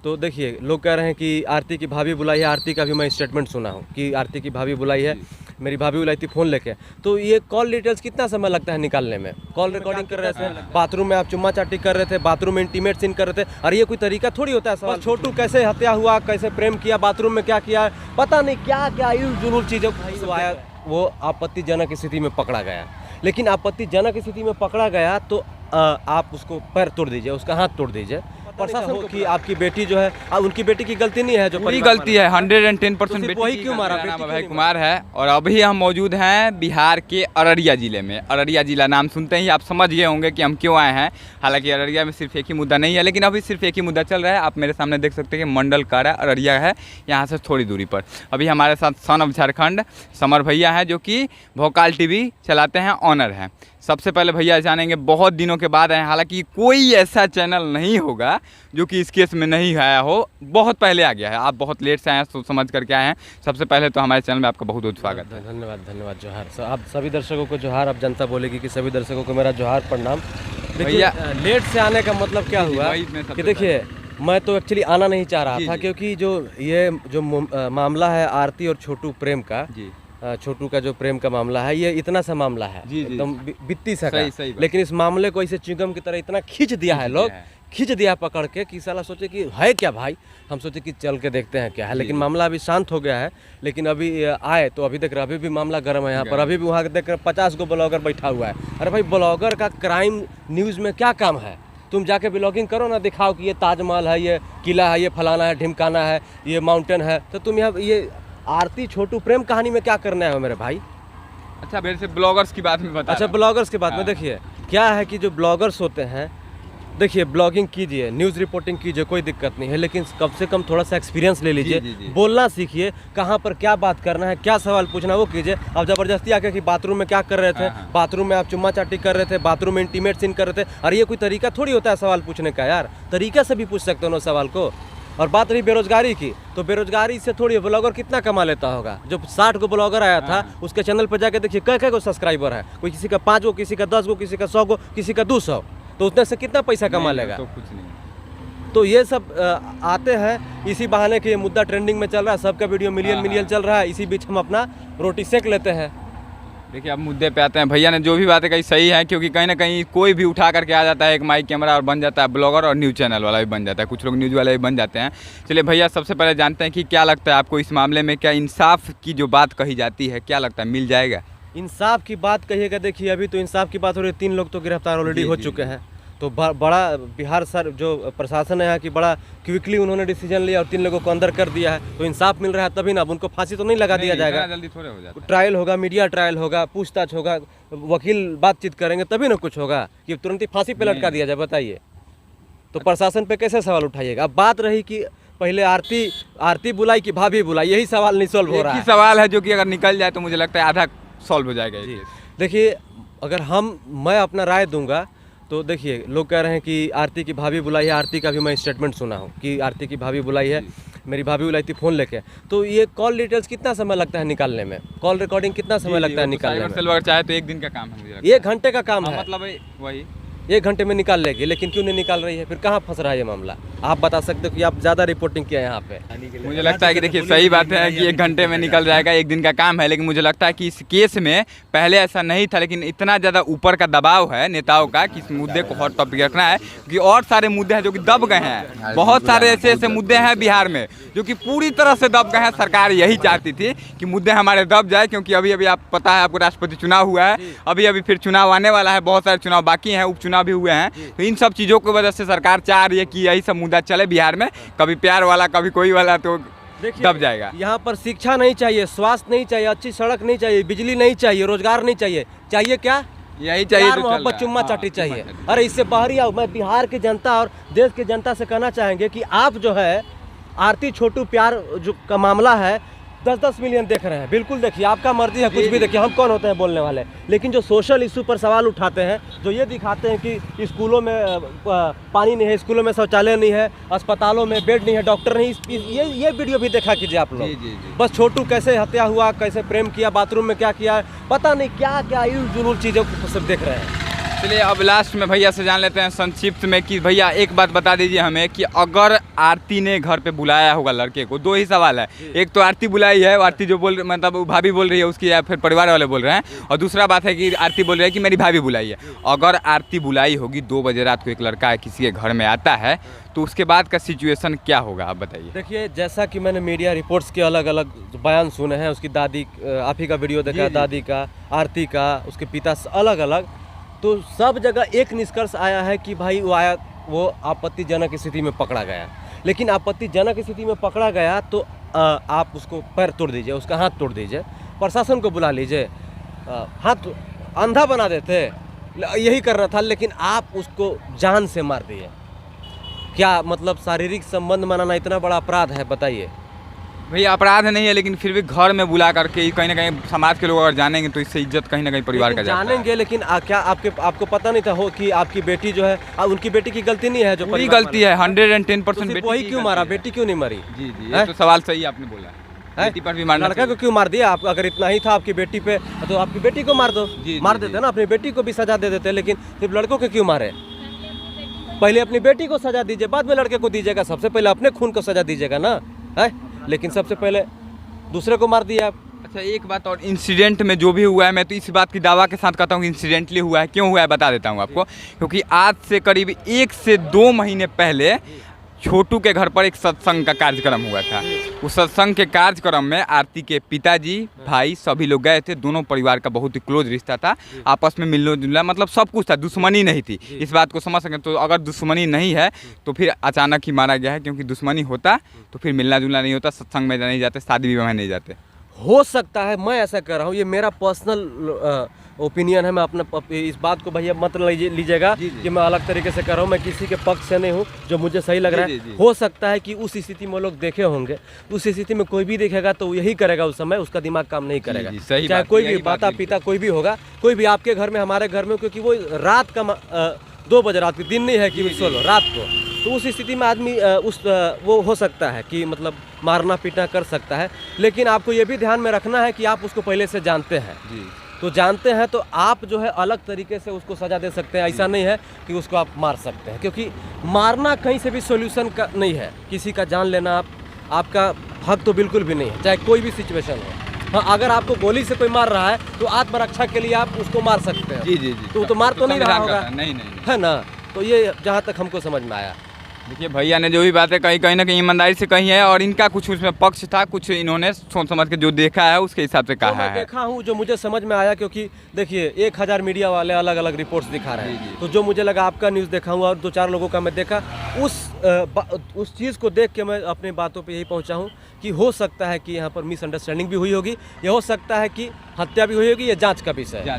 तो देखिए लोग कह रहे हैं कि आरती की भाभी बुलाई है। आरती का भी मैं स्टेटमेंट सुना हूँ कि आरती की भाभी बुलाई है, मेरी भाभी बुलाई थी फ़ोन लेके। तो ये कॉल डिटेल्स कितना समय लगता है निकालने में? कॉल रिकॉर्डिंग कर रहे थे, बाथरूम में आप चुम्मा चाटी कर रहे थे, बाथरूम में इंटीमेट सीन कर रहे थे। और ये कोई तरीका थोड़ी होता है सवाल। छोटू कैसे हत्या हुआ, कैसे प्रेम किया, बाथरूम में क्या किया, पता नहीं क्या क्या जुलूल चीज़ों आया। वो आपत्तिजनक स्थिति में पकड़ा गया, लेकिन आपत्तिजनक स्थिति में पकड़ा गया तो आप उसको पैर तोड़ दीजिए, उसका हाथ तोड़ दीजिए। प्रशासन की आपकी बेटी जो है, उनकी बेटी की गलती नहीं है, जो पूरी गलती है, 110% वही क्यों मारा? अभय कुमार है। और अभी हम मौजूद हैं बिहार के अररिया जिले में। अररिया जिला नाम सुनते ही आप समझ गए होंगे कि हम क्यों आए हैं। हालांकि अररिया में सिर्फ एक ही मुद्दा नहीं है, लेकिन अभी सिर्फ एक ही मुद्दा चल रहा है। आप मेरे सामने देख सकते हैं कि मंडल कारा अररिया है, यहाँ से थोड़ी दूरी पर। अभी हमारे साथ सन ऑफ झारखंड समर भैया हैं, जो कि भोकाल टीवी चलाते हैं, ऑनर हैं। सबसे पहले भैया जानेंगे, बहुत दिनों के बाद आए। हालांकि कोई ऐसा चैनल नहीं होगा जो कि इस केस में नहीं आया हो, बहुत पहले आ गया है। आप बहुत लेट से आए हैं, सोच समझ करके आए हैं। सबसे पहले तो हमारे चैनल में आपका बहुत बहुत स्वागत है। धन्यवाद धन्यवाद। जोहार आप सभी दर्शकों को जोहार। अब जनता बोलेगी कि सभी दर्शकों को मेरा जोहार प्रणाम। भैया लेट से आने का मतलब क्या हुआ कि देखिए, मैं तो एक्चुअली आना नहीं चाह रहा था, क्योंकि जो मामला है आरती और छोटू प्रेम का, छोटू का जो प्रेम का मामला है, ये इतना सा मामला है, एकदम बित्ती सा का। लेकिन इस मामले को ऐसे चिंगम की तरह इतना खींच दिया है, लोग खींच दिया पकड़ के कि साला सोचे कि है क्या भाई। हम सोचे कि चल के देखते हैं क्या है, लेकिन मामला अभी शांत हो गया है। लेकिन अभी आए तो अभी देख रहे, अभी भी मामला गर्म है यहाँ पर। अभी भी वहाँ देख रहे 50 गो ब्लॉगर बैठा हुआ है। अरे भाई, ब्लॉगर का क्राइम न्यूज़ में क्या काम है? तुम जाके ब्लॉगिंग करो ना, दिखाओ कि ये ताजमहल है, ये किला है, ये फलाना है, ढिमकाना है, ये माउंटेन है। तो तुम यहाँ ये आरती छोटू प्रेम कहानी में क्या करना है मेरे भाई? अच्छा, मेरे से ब्लॉगर्स की बात में बता। अच्छा, ब्लॉगर्स की बात में देखिए क्या है कि जो ब्लॉगर्स होते हैं, देखिए ब्लॉगिंग कीजिए, न्यूज़ रिपोर्टिंग कीजिए, कोई दिक्कत नहीं है, लेकिन कम से कम थोड़ा सा एक्सपीरियंस ले लीजिए। बोलना सीखिए, कहाँ पर क्या बात करना है, क्या सवाल पूछना वो कीजिए। अब ज़बरदस्ती आके कि बाथरूम में क्या कर रहे थे, बाथरूम में आप चुम्मा चाटी कर रहे थे, बाथरूम में इंटीमेट सीन कर रहे थे। और ये कोई तरीका थोड़ी होता है सवाल पूछने का यार। तरीके से भी पूछ सकते हो ना सवाल को। और बात रही बेरोजगारी की, तो बेरोजगारी से थोड़ी ब्लॉगर कितना कमा लेता होगा। जो 60 को ब्लॉगर आया था, उसके चैनल पर जाके देखिए कै को सब्सक्राइबर है। कोई किसी का 5 गो, किसी का 10 गो, किसी का 100 गो, किसी का 200। तो उसने से कितना पैसा कमा लेगा? तो कुछ नहीं। तो ये सब आते हैं इसी बहाने कि ये मुद्दा ट्रेंडिंग में चल रहा है, सबका वीडियो मिलियन चल रहा है। इसी बीच हम अपना रोटी सेक लेते हैं। देखिए, अब मुद्दे पे आते हैं। भैया ने जो भी बातें कही सही है, क्योंकि कहीं ना कहीं कोई भी उठा करके आ जाता है एक माइक कैमरा और बन जाता है ब्लॉगर, और न्यूज़ चैनल वाला भी बन जाता है। कुछ लोग न्यूज़ वाले भी बन जाते हैं। चलिए भैया, सबसे पहले जानते हैं कि क्या लगता है आपको इस मामले में, क्या इंसाफ की जो बात कही जाती है, क्या लगता है मिल जाएगा? इंसाफ की बात कहिएगा, देखिए अभी तो इंसाफ की बात हो रही है। 3 लोग तो गिरफ्तार ऑलरेडी हो चुके हैं। तो बड़ा बिहार सर जो प्रशासन है कि बड़ा क्विकली उन्होंने डिसीजन लिया और 3 लोगों को अंदर कर दिया है। तो इंसाफ मिल रहा है तभी ना। अब उनको फांसी तो नहीं लगा दिया जाएगा, जल्दी थोड़े हो जाता है। ट्रायल होगा, मीडिया ट्रायल होगा, पूछताछ होगा, वकील बातचीत करेंगे, तभी ना कुछ होगा कि तुरंत ही फांसी पे लटका दिया जाए। बताइए, तो प्रशासन पे कैसे सवाल उठाइएगा? अब बात रही कि पहले आरती बुलाई कि भाभी बुलाई, यही सवाल नहीं सॉल्व हो रहा है। सवाल है जो कि अगर निकल जाए तो मुझे लगता है आधा सॉल्व हो जाएगा। देखिए, अगर मैं अपना राय दूंगा तो देखिए लोग कह रहे हैं कि आरती की भाभी बुलाई है। आरती का भी मैं स्टेटमेंट सुना हूँ कि आरती की भाभी बुलाई है, मेरी भाभी बुलाई थी फ़ोन लेके। तो ये कॉल डिटेल्स कितना समय लगता है निकालने में? कॉल रिकॉर्डिंग कितना समय लगता है निकालने में? अगर चाहे तो 1 दिन का काम है, मुझे 1 घंटे का काम है। मतलब वही 1 घंटे में निकाल लेगी, लेकिन क्यों नहीं निकाल रही है? फिर कहाँ फंस रहा है ये मामला? आप बता सकते हो कि आप ज़्यादा रिपोर्टिंग किया है यहाँ पे। मुझे लगता है कि देखिए, सही बात है कि 1 घंटे में निकल जाएगा, 1 दिन का काम है। लेकिन मुझे लगता है कि इस केस में पहले ऐसा नहीं था, लेकिन इतना ज़्यादा ऊपर का दबाव है नेताओं का कि इस मुद्दे को हॉट टॉपिक रखना है, कि और सारे मुद्दे हैं जो कि दब गए हैं। बहुत सारे ऐसे मुद्दे हैं बिहार में जो कि पूरी तरह से दब गए हैं। सरकार यही चाहती थी कि मुद्दे हमारे दब जाए, क्योंकि अभी आप पता है आपको, राष्ट्रपति चुनाव हुआ है, अभी फिर चुनाव आने वाला है, बहुत सारे चुनाव बाकी हैं, उपचुनाव भी हुए हैं। तो इन सब चीज़ों की वजह से सरकार चाह रही है कि यही सब मुद्दा चले बिहार में, कभी प्यार वाला, कभी कोई वाला, तो दब जाएगा। यहाँ पर शिक्षा नहीं चाहिए, स्वास्थ्य नहीं चाहिए, अच्छी सड़क नहीं चाहिए, बिजली नहीं चाहिए, रोजगार नहीं चाहिए। चाहिए क्या? यही चाहिए, मोहब्बत, चुम्मा चाटी चाहिए। अरे इससे बाहरी आओ। मैं बिहार की जनता और देश की जनता से कहना चाहेंगे कि आप जो है आरती छोटू प्यार जो का मामला है, 10-10 मिलियन देख रहे हैं। बिल्कुल देखिए, आपका मर्जी है, कुछ भी देखिए, हम कौन होते हैं बोलने वाले। लेकिन जो सोशल इशू पर सवाल उठाते हैं, जो ये दिखाते हैं कि स्कूलों में पानी नहीं है, स्कूलों में शौचालय नहीं है, अस्पतालों में बेड नहीं है, डॉक्टर नहीं, ये वीडियो भी देखा कीजिए आप लोग। बस छोटू कैसे हत्या हुआ, कैसे प्रेम किया, बाथरूम में क्या किया, पता नहीं क्या क्या जुलूल चीज़ों को सब देख रहे हैं। चलिए अब लास्ट में भैया से जान लेते हैं संक्षिप्त में कि भैया एक बात बता दीजिए हमें कि अगर आरती ने घर पे बुलाया होगा लड़के को, 2 ही सवाल है, एक तो आरती बुलाई है, आरती जो बोल मतलब भाभी बोल रही है उसकी या फिर परिवार वाले बोल रहे हैं, और दूसरा बात है कि आरती बोल रही है कि मेरी भाभी बुलाई है। अगर आरती बुलाई होगी 2 बजे रात को एक लड़का किसी के घर में आता है तो उसके बाद का सिचुएशन क्या होगा आप बताइए। देखिए जैसा कि मैंने मीडिया रिपोर्ट्स के अलग अलग बयान सुने हैं, उसकी दादी, आप ही का वीडियो देखा, दादी का, आरती का, उसके पिता, अलग अलग, तो सब जगह एक निष्कर्ष आया है कि भाई वो आपत्तिजनक स्थिति में पकड़ा गया। लेकिन आपत्तिजनक स्थिति में पकड़ा गया तो आप उसको पैर तोड़ दीजिए, उसका हाथ तोड़ दीजिए, प्रशासन को बुला लीजिए, हाथ अंधा बना देते, यही करना था। लेकिन आप उसको जान से मार दिए। क्या मतलब शारीरिक संबंध बनाना इतना बड़ा अपराध है, बताइए। भैया अपराध नहीं है, लेकिन फिर भी घर में बुला करके कहीं ना कहीं समाज के लोग अगर जानेंगे तो इससे इज्जत कहीं ना कहीं परिवार का जानेंगे। लेकिन क्या आपको पता नहीं था हो कि आपकी बेटी जो है, उनकी बेटी की गलती नहीं है, जो पूरी गलती है 110%। वही क्यों मारा, बेटी क्यों नहीं मरी? जी जी, ये तो सवाल सही आपने बोला है। बेटी पर भी मारना, लड़का को क्यों मार दिया आप? अगर इतना ही था आपकी बेटी पे तो आपकी बेटी को मार दो, मार देते ना, अपनी बेटी को भी सजा दे देते। लेकिन सिर्फ लड़कों को क्यों मारे? पहले अपनी बेटी को सजा दीजिए, बाद में लड़के को दीजिएगा। सबसे पहले अपने खून को सजा दीजिएगा ना, है? लेकिन सबसे पहले दूसरे को मार दिया आप। अच्छा एक बात और, इंसिडेंट में जो भी हुआ है, मैं तो इस बात की दावा के साथ कहता हूँ कि इंसिडेंटली हुआ है। क्यों हुआ है बता देता हूँ आपको, क्योंकि आज से करीब 1 से 2 महीने पहले छोटू के घर पर एक सत्संग का कार्यक्रम हुआ था। उस सत्संग के कार्यक्रम में आरती के पिताजी, भाई सभी लोग गए थे। दोनों परिवार का बहुत ही क्लोज रिश्ता था, आपस में मिलना जुलना, मतलब सब कुछ था, दुश्मनी नहीं थी। इस बात को समझ सकें। तो अगर दुश्मनी नहीं है तो फिर अचानक ही मारा गया है, क्योंकि दुश्मनी होता तो फिर मिलना जुलना नहीं होता, सत्संग में नहीं जाते, शादी विवाह में नहीं जाते। हो सकता है, मैं ऐसा कर रहा हूँ, ये मेरा पर्सनल ओपिनियन है। मैं अपना इस बात को भैया मत लीजिएगा कि मैं अलग तरीके से कर रहा हूँ, मैं किसी के पक्ष से नहीं हूँ, जो मुझे सही लग रहा है। हो सकता है कि उस स्थिति में लोग देखे होंगे, उस स्थिति में कोई भी देखेगा तो यही करेगा, उस समय उसका दिमाग काम नहीं करेगा। चाहे कोई भी माता पिता कोई भी होगा, कोई भी आपके घर में, हमारे घर में, क्योंकि वो रात का 2 बजे रात की, दिन नहीं है कि 16 रात को, तो उस स्थिति में आदमी वो हो सकता है कि मतलब मारना पीटना कर सकता है। लेकिन आपको ये भी ध्यान में रखना है कि आप उसको पहले से जानते हैं। तो जानते हैं तो आप जो है अलग तरीके से उसको सजा दे सकते हैं। ऐसा नहीं है कि उसको आप मार सकते हैं, क्योंकि मारना कहीं से भी सॉल्यूशन का नहीं है। किसी का जान लेना आपका हक तो बिल्कुल भी नहीं है, चाहे कोई भी सिचुएशन हो। हाँ, अगर आपको गोली से कोई मार रहा है तो आत्मरक्षा के लिए आप उसको मार सकते हैं। जी। तो मार तो नहीं रहा होगा, नहीं, है ना? तो ये जहाँ तक हमको समझ में आया। देखिए भैया ने जो भी बातें कहीं ना कहीं ईमानदारी से कही है, और इनका कुछ उसमें पक्ष था, कुछ इन्होंने सोच समझ के जो देखा है उसके हिसाब से कहा है। देखा हूँ जो मुझे समझ में आया, क्योंकि देखिए 1000 मीडिया वाले अलग अलग रिपोर्ट्स दिखा रहे हैं। तो जो मुझे लगा, आपका न्यूज़ देखा हूँ और 2-4 लोगों का मैं देखा, उस चीज़ को देख के मैं अपनी बातों पे यही पहुँचा हूँ कि हो सकता है कि यहाँ पर मिसअंडरस्टैंडिंग भी हुई होगी, ये हो सकता है कि हत्या भी हुई होगी। ये जांच का विषय है।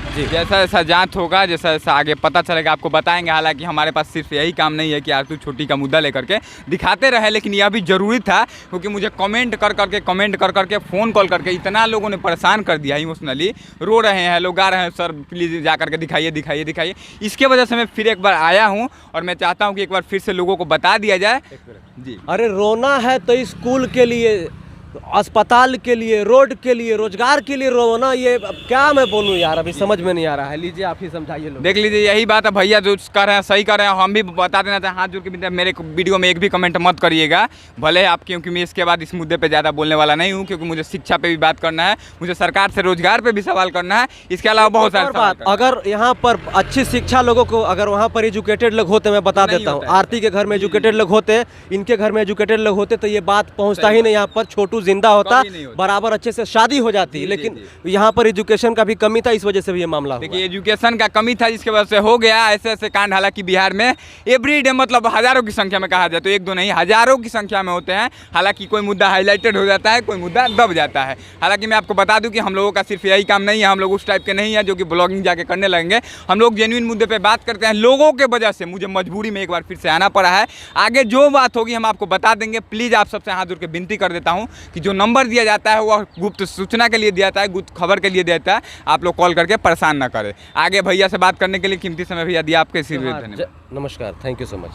जी, जैसा जैसा जांच होगा, जैसा जैसा आगे पता चलेगा आपको बताएंगे। हालांकि हमारे पास सिर्फ यही काम नहीं है कि आरती छोटी का मुद्दा लेकर के दिखाते रहे, लेकिन यह भी जरूरी था, क्योंकि मुझे कमेंट कर करके फ़ोन कॉल करके इतना लोगों ने परेशान कर दिया, इमोशनली रो रहे हैं लोग, गा रहे हैं सर प्लीज़ जा करके दिखाइए। इसके वजह से मैं फिर एक बार आया हूँ, और मैं चाहता हूँ कि एक बार फिर से लोगों को बता दिया जाए। जी, अरे रोना है तो स्कूल के लिए, अस्पताल के लिए, रोड के लिए, रोजगार के लिए रोना, ये क्या मैं बोलूं यार, अभी समझ में नहीं आ रहा है। लीजिए आप ही समझाइए लोग। देख लीजिए, यही बात है भैया जो कर रहे हैं सही कर रहे हैं। हम भी बता देना चाहें, हाथ जोड़ के मेरे वीडियो में एक भी कमेंट मत करिएगा भले आप, क्योंकि मैं इसके बाद इस मुद्दे पे ज़्यादा बोलने वाला नहीं हूँ, क्योंकि मुझे शिक्षा पे भी बात करना है, मुझे सरकार से रोजगार पे भी सवाल करना है, इसके अलावा बहुत सारे बात। अगर यहाँ पर अच्छी शिक्षा लोगों को, अगर वहाँ पर एजुकेटेड लोग होते, मैं बता देता हूँ, आरती के घर में एजुकेटेड लोग होते, इनके घर में एजुकेटेड लोग होते, तो ये बात पहुँचता ही नहीं। यहाँ पर छोटू जिंदा होता, बराबर अच्छे से शादी हो जाती। लेकिन यहाँ पर एजुकेशन का भी कमी था, इस वजह से भी ये मामला हुआ। देखिए एजुकेशन का कमी था, जिसके वजह से हो गया ऐसे कांड। हालांकि बिहार में एवरीडे, मतलब हजारों की संख्या में, कहा जाए तो 1-2 नहीं, हजारों की संख्या में होते हैं। हालांकि कोई मुद्दा हाईलाइटेड हो जाता है, कोई मुद्दा दब जाता है। हालांकि मैं आपको बता दूं कि हम लोगों का सिर्फ यही काम नहीं है, हम लोग उस टाइप के नहीं है जो कि ब्लॉगिंग जाके करने लगेंगे। हम लोग जेन्युइन मुद्दे पे बात करते हैं। लोगों के वजह से मुझे मजबूरी में एक बार फिर से आना पड़ा है। आगे जो बात होगी हम आपको बता देंगे। प्लीज़ आप सबसे हाथ जोड़ के विनती कर देता हूँ कि जो नंबर दिया जाता है वह गुप्त सूचना के लिए दिया जाता है, गुप्त खबर के लिए दिया जाता है। आप लोग कॉल करके परेशान ना करें। आगे भैया से बात करने के लिए कीमती समय भैया दिया आपके सिर। नमस्कार, थैंक यू सो मच।